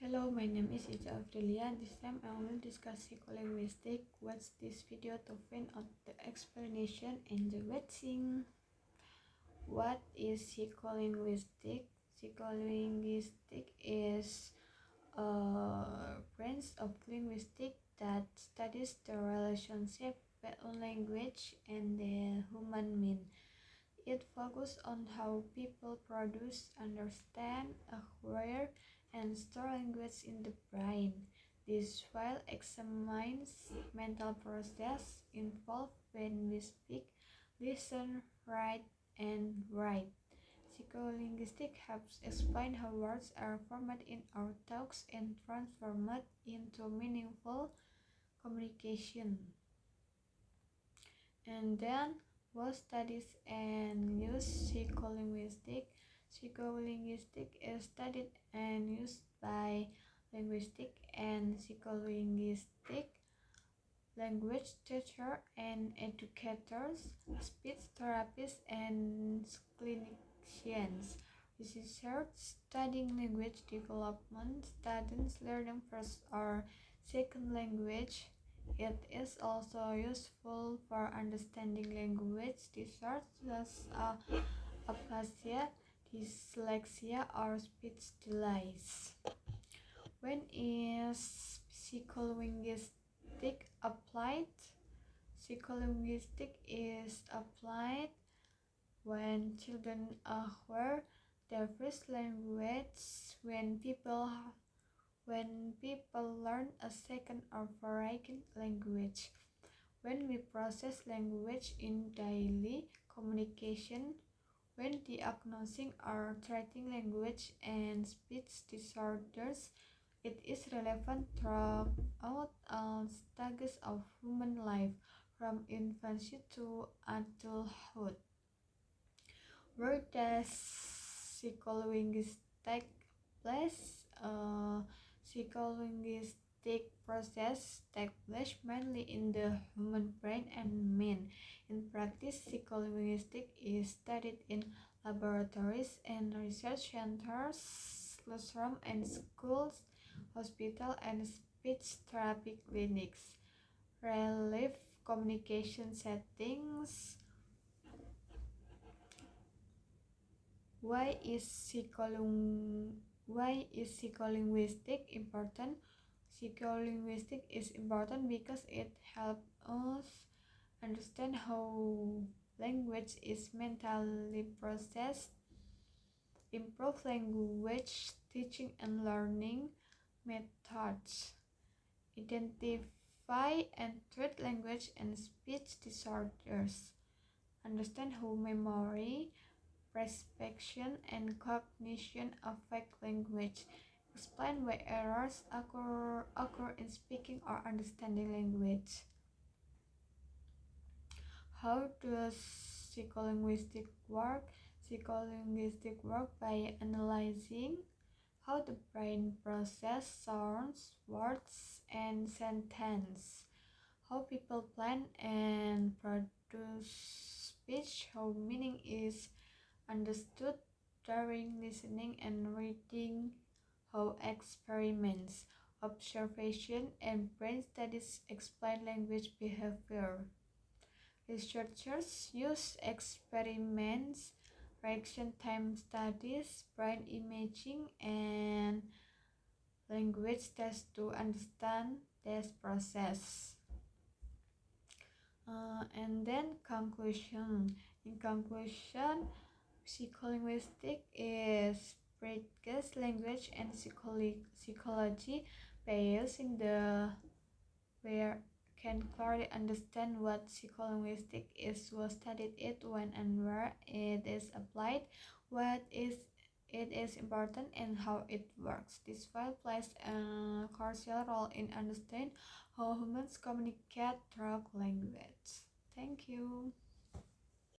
Hello, my name is Ica Afrilia. This time I will discuss psycholinguistics. Watch this video to find out the explanation and the watching. What is psycholinguistics? Psycholinguistics is a branch of linguistics that studies the relationship between language and the human mind. It focuses on how people produce, understand, acquire, and store language in the brain. This file examines mental process involved when we speak, listen, write, and write. Psycholinguistics helps explain how words are formed in our thoughts and transformed into meaningful communication. And then both studies and use psycholinguistics. Psycholinguistics is studied and used by linguistics and psycholinguistic language teachers and educators, speech therapists, and clinicians. Researchers studying language development studies learning first or second language. It is also useful for understanding language disorders aphasia, dyslexia, or speech delays. When is psycholinguistics applied? Psycholinguistics is applied when children acquire their first language, when people learn a second or foreign language, when we process language in daily communication, when diagnosing or treating language and speech disorders. It is relevant throughout all stages of human life, from infancy to adulthood. Where does psycholinguistics take place? Psycholinguistic process take place mainly in the human brain and mind. In practice, psycholinguistics is studied in laboratories and research centers, classrooms and schools, hospitals and speech therapy clinics, relief communication settings. Why is psycholinguistics important? Psycholinguistics is important because it helps us understand how language is mentally processed, improve language teaching and learning methods, identify and treat language and speech disorders, understand how memory, perception, and cognition affect language. Explain why errors occur in speaking or understanding language. How does psycholinguistics work? Psycholinguistics work by analyzing how the brain processes sounds, words, and sentences, how people plan and produce speech, how meaning is understood during listening and reading, how experiments, observation, and brain studies explain language behavior. Researchers use experiments, reaction time studies, brain imaging, and language tests to understand this process. And then conclusion. In conclusion, psycholinguistics is practice language and psychology by using the where can clearly understand what psycholinguistics is, who studied it, when and where it is applied, what is it is important, and how it works. This file plays a crucial role in understanding how humans communicate through language. Thank you.